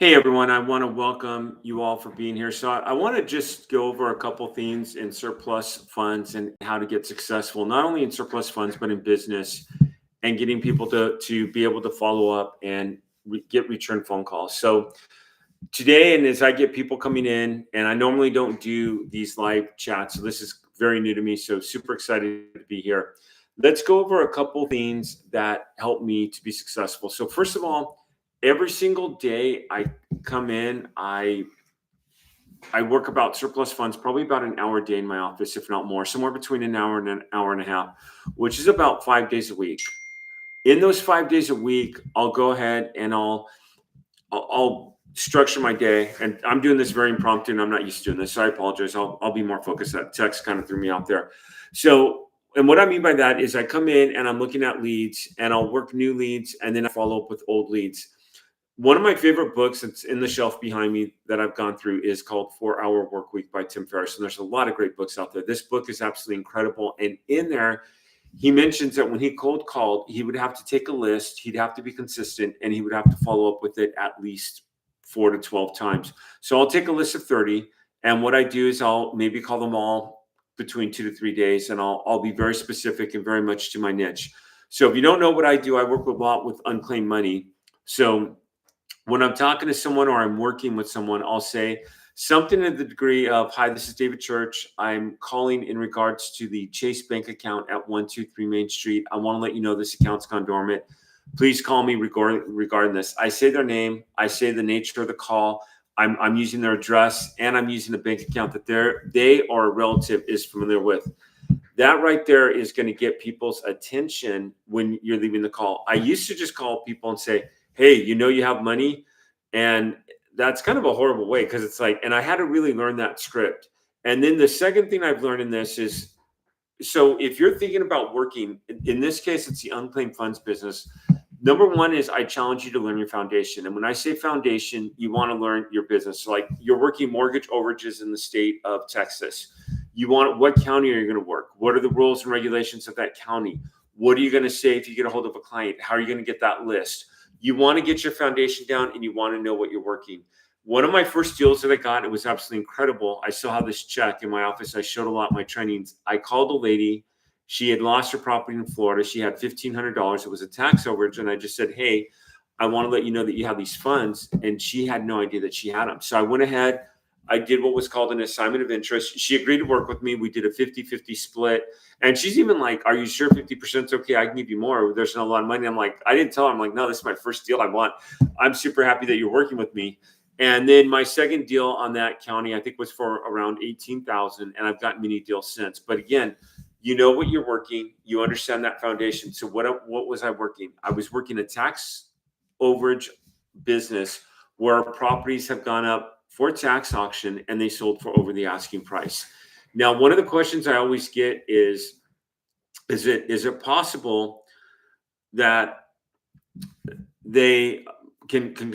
Hey everyone, I want to welcome you all for being here. So I want to just go over a couple themes in surplus funds and how to get successful, not only in surplus funds, but in business and getting people to be able to follow up and get return phone calls. So today, and as I get people coming in, and I normally don't do these live chats, so this is very new to me. So super excited to be here. Let's go over a couple things that help me to be successful. So first of all, every single day I come in, I work about surplus funds, probably about an hour a day in my office, if not more, somewhere between an hour and an hour and a half, which is about 5 days a week. In those 5 days a week, I'll go ahead and I'll structure my day, and I'm doing this very impromptu, and I'm not used to doing this, so I apologize. I'll be more focused. That text kind of threw me out there. So, and what I mean by that is I come in and I'm looking at leads, and I'll work new leads, and then I follow up with old leads. One of my favorite books that's in the shelf behind me that I've gone through is called 4 Hour Work Week by Tim Ferriss. And there's a lot of great books out there. This book is absolutely incredible. And in there, he mentions that when he cold called, he would have to take a list, he'd have to be consistent, and he would have to follow up with it at least 4 to 12 times. So I'll take a list of 30. And what I do is I'll maybe call them all between 2 to 3 days, and I'll be very specific and very much to my niche. So if you don't know what I do, I work a lot with unclaimed money. So when I'm talking to someone or I'm working with someone, I'll say something to the degree of, "Hi, this is David Church. I'm calling in regards to the Chase Bank account at 123 Main Street. I want to let you know this account's gone dormant. Please call me regarding this." I say their name, I say the nature of the call. I'm using their address, and I'm using a bank account that they or a relative is familiar with. That right there is going to get people's attention when you're leaving the call. I used to just call people and say, "Hey, you have money," and that's kind of a horrible way because it's like, and I had to really learn that script. And then the second thing I've learned in this is, so if you're thinking about working, in this case, it's the unclaimed funds business. Number one is I challenge you to learn your foundation. And when I say foundation, you want to learn your business. So like you're working mortgage overages in the state of Texas. What county are you going to work? What are the rules and regulations of that county? What are you going to say if you get a hold of a client? How are you going to get that list? You want to get your foundation down, and you want to know what you're working. One of my first deals that I got, it was absolutely incredible. I still have this check in my office. I showed a lot of my trainings. I called a lady. She had lost her property in Florida. She had $1,500. It was a tax overage. And I just said, "Hey, I want to let you know that you have these funds." And she had no idea that she had them. So I went ahead. I did what was called an assignment of interest. She agreed to work with me. We did a 50-50 split. And she's even like, "Are you sure 50% is okay? I can give you more. There's not a lot of money." I'm like, I didn't tell her. I'm like, "No, this is my first deal I want. I'm super happy that you're working with me." And then my second deal on that county, I think, was for around 18,000, and I've gotten many deals since. But again, you know what you're working, you understand that foundation. So what was I working? I was working a tax overage business where properties have gone up for tax auction and they sold for over the asking price. Now, one of the questions I always get is it possible that they can